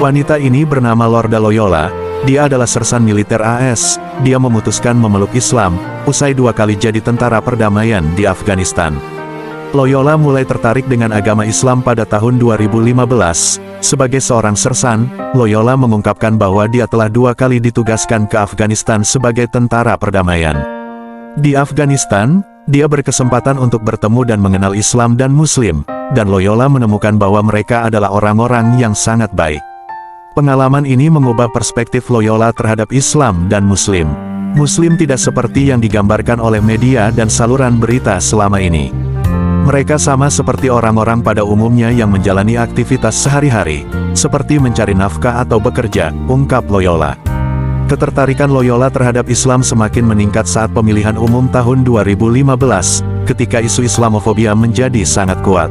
Wanita ini bernama Lorda Loyola. Dia adalah sersan militer AS. Dia memutuskan memeluk Islam, usai 2 kali jadi tentara perdamaian di Afghanistan. Loyola mulai tertarik dengan agama Islam pada tahun 2015. Sebagai seorang sersan, Loyola mengungkapkan bahwa dia telah 2 kali ditugaskan ke Afghanistan sebagai tentara perdamaian. Di Afghanistan, dia berkesempatan untuk bertemu dan mengenal Islam dan Muslim, dan Loyola menemukan bahwa mereka adalah orang-orang yang sangat baik. Pengalaman ini mengubah perspektif Loyola terhadap Islam dan Muslim. Muslim tidak seperti yang digambarkan oleh media dan saluran berita selama ini. Mereka sama seperti orang-orang pada umumnya yang menjalani aktivitas sehari-hari, seperti mencari nafkah atau bekerja, ungkap Loyola. Ketertarikan Loyola terhadap Islam semakin meningkat saat pemilihan umum tahun 2015, ketika isu Islamofobia menjadi sangat kuat.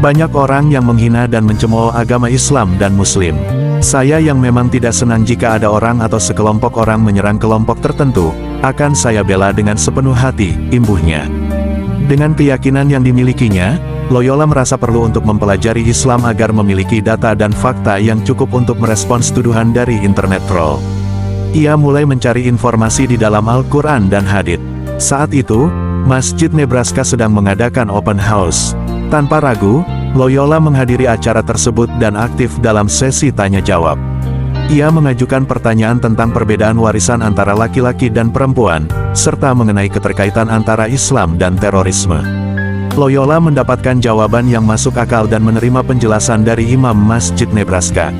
Banyak orang yang menghina dan mencemooh agama Islam dan Muslim. Saya yang memang tidak senang jika ada orang atau sekelompok orang menyerang kelompok tertentu, akan saya bela dengan sepenuh hati, imbuhnya. Dengan keyakinan yang dimilikinya, Loyola merasa perlu untuk mempelajari Islam agar memiliki data dan fakta yang cukup untuk merespons tuduhan dari internet troll. Ia mulai mencari informasi di dalam Al-Quran dan Hadits. Saat itu, Masjid Nebraska sedang mengadakan open house. Tanpa ragu, Loyola menghadiri acara tersebut dan aktif dalam sesi tanya-jawab. Ia mengajukan pertanyaan tentang perbedaan warisan antara laki-laki dan perempuan, serta mengenai keterkaitan antara Islam dan terorisme. Loyola mendapatkan jawaban yang masuk akal dan menerima penjelasan dari Imam Masjid Nebraska.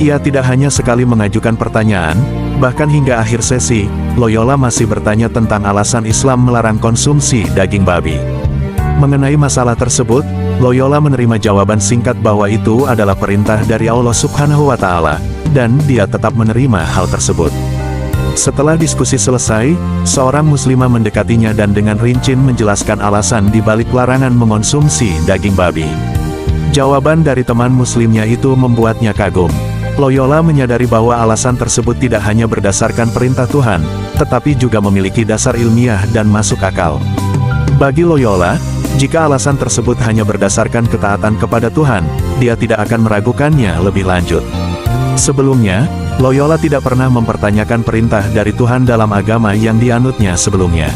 Ia tidak hanya sekali mengajukan pertanyaan, bahkan hingga akhir sesi, Loyola masih bertanya tentang alasan Islam melarang konsumsi daging babi. Mengenai masalah tersebut, Loyola menerima jawaban singkat bahwa itu adalah perintah dari Allah Subhanahu wa Ta'ala, dan dia tetap menerima hal tersebut. Setelah diskusi selesai, seorang muslimah mendekatinya dan dengan rinci menjelaskan alasan di balik larangan mengonsumsi daging babi. Jawaban dari teman muslimnya itu membuatnya kagum. Loyola menyadari bahwa alasan tersebut tidak hanya berdasarkan perintah Tuhan, tetapi juga memiliki dasar ilmiah dan masuk akal. Bagi Loyola, jika alasan tersebut hanya berdasarkan ketaatan kepada Tuhan, dia tidak akan meragukannya lebih lanjut. Sebelumnya, Loyola tidak pernah mempertanyakan perintah dari Tuhan dalam agama yang dianutnya sebelumnya.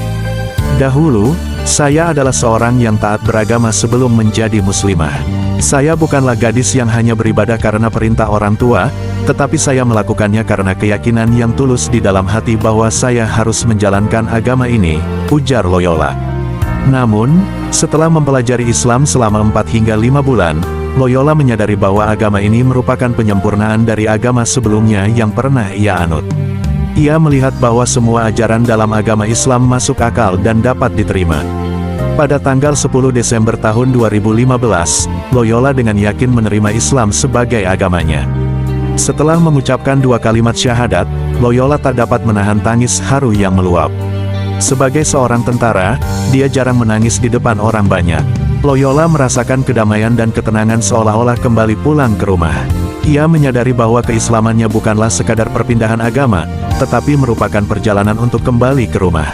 Dahulu, saya adalah seorang yang taat beragama sebelum menjadi muslimah. Saya bukanlah gadis yang hanya beribadah karena perintah orang tua, tetapi saya melakukannya karena keyakinan yang tulus di dalam hati bahwa saya harus menjalankan agama ini, ujar Loyola. Namun, setelah mempelajari Islam selama 4 hingga 5 bulan, Loyola menyadari bahwa agama ini merupakan penyempurnaan dari agama sebelumnya yang pernah ia anut. Ia melihat bahwa semua ajaran dalam agama Islam masuk akal dan dapat diterima. Pada tanggal 10 Desember tahun 2015, Loyola dengan yakin menerima Islam sebagai agamanya. Setelah mengucapkan 2 kalimat syahadat, Loyola tak dapat menahan tangis haru yang meluap. Sebagai seorang tentara, dia jarang menangis di depan orang banyak. Loyola merasakan kedamaian dan ketenangan seolah-olah kembali pulang ke rumah. Ia menyadari bahwa keislamannya bukanlah sekadar perpindahan agama, tetapi merupakan perjalanan untuk kembali ke rumah.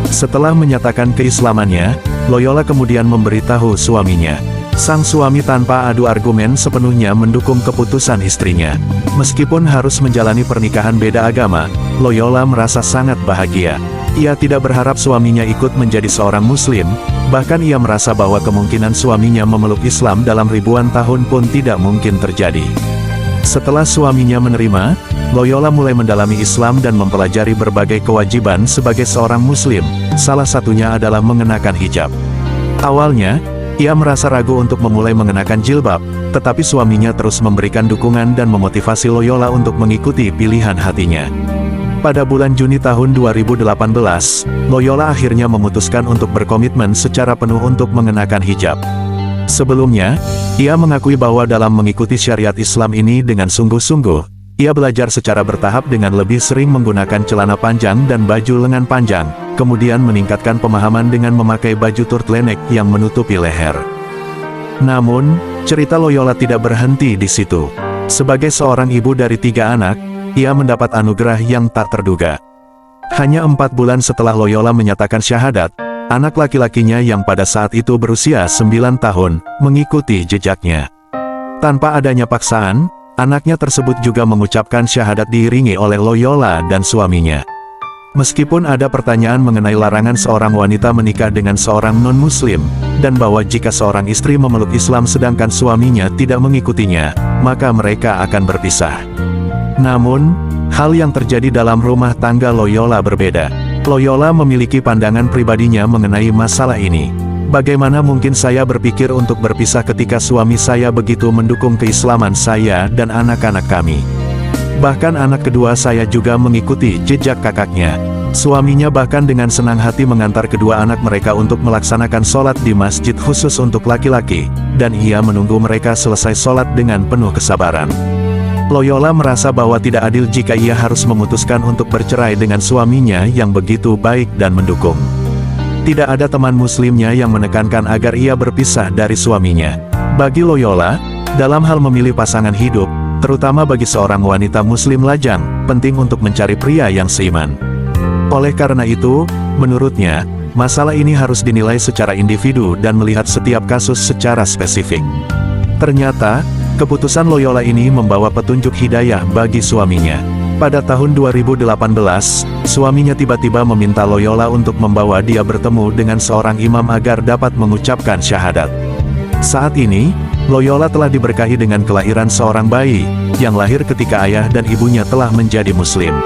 Setelah menyatakan keislamannya, Loyola kemudian memberitahu suaminya. Sang suami tanpa adu argumen sepenuhnya mendukung keputusan istrinya. Meskipun harus menjalani pernikahan beda agama, Loyola merasa sangat bahagia. Ia tidak berharap suaminya ikut menjadi seorang muslim, bahkan ia merasa bahwa kemungkinan suaminya memeluk Islam dalam ribuan tahun pun tidak mungkin terjadi. Setelah suaminya menerima, Loyola mulai mendalami Islam dan mempelajari berbagai kewajiban sebagai seorang muslim, salah satunya adalah mengenakan hijab. Awalnya, ia merasa ragu untuk memulai mengenakan jilbab, tetapi suaminya terus memberikan dukungan dan memotivasi Loyola untuk mengikuti pilihan hatinya. Pada bulan Juni tahun 2018, Loyola akhirnya memutuskan untuk berkomitmen secara penuh untuk mengenakan hijab. Sebelumnya, ia mengakui bahwa dalam mengikuti syariat Islam ini dengan sungguh-sungguh, ia belajar secara bertahap dengan lebih sering menggunakan celana panjang dan baju lengan panjang, kemudian meningkatkan pemahaman dengan memakai baju turtleneck yang menutupi leher. Namun, cerita Loyola tidak berhenti di situ. Sebagai seorang ibu dari 3 anak, ia mendapat anugerah yang tak terduga. Hanya 4 bulan setelah Loyola menyatakan syahadat, anak laki-lakinya yang pada saat itu berusia 9 tahun, mengikuti jejaknya. Tanpa adanya paksaan, Anaknya tersebut juga mengucapkan syahadat diiringi oleh Loyola dan suaminya. Meskipun ada pertanyaan mengenai larangan seorang wanita menikah dengan seorang non-muslim, dan bahwa jika seorang istri memeluk Islam sedangkan suaminya tidak mengikutinya, maka mereka akan berpisah. Namun, hal yang terjadi dalam rumah tangga Loyola berbeda. Loyola memiliki pandangan pribadinya mengenai masalah ini. Bagaimana mungkin saya berpikir untuk berpisah ketika suami saya begitu mendukung keislaman saya dan anak-anak kami? Bahkan anak kedua saya juga mengikuti jejak kakaknya. Suaminya bahkan dengan senang hati mengantar kedua anak mereka untuk melaksanakan sholat di masjid khusus untuk laki-laki, dan ia menunggu mereka selesai sholat dengan penuh kesabaran. Loyola merasa bahwa tidak adil jika ia harus memutuskan untuk bercerai dengan suaminya yang begitu baik dan mendukung. Tidak ada teman muslimnya yang menekankan agar ia berpisah dari suaminya. Bagi Loyola, dalam hal memilih pasangan hidup, terutama bagi seorang wanita muslim lajang, penting untuk mencari pria yang seiman. Oleh karena itu, menurutnya, masalah ini harus dinilai secara individu dan melihat setiap kasus secara spesifik. Ternyata, keputusan Loyola ini membawa petunjuk hidayah bagi suaminya. Pada tahun 2018, suaminya tiba-tiba meminta Loyola untuk membawa dia bertemu dengan seorang imam agar dapat mengucapkan syahadat. Saat ini, Loyola telah diberkahi dengan kelahiran seorang bayi, yang lahir ketika ayah dan ibunya telah menjadi muslim.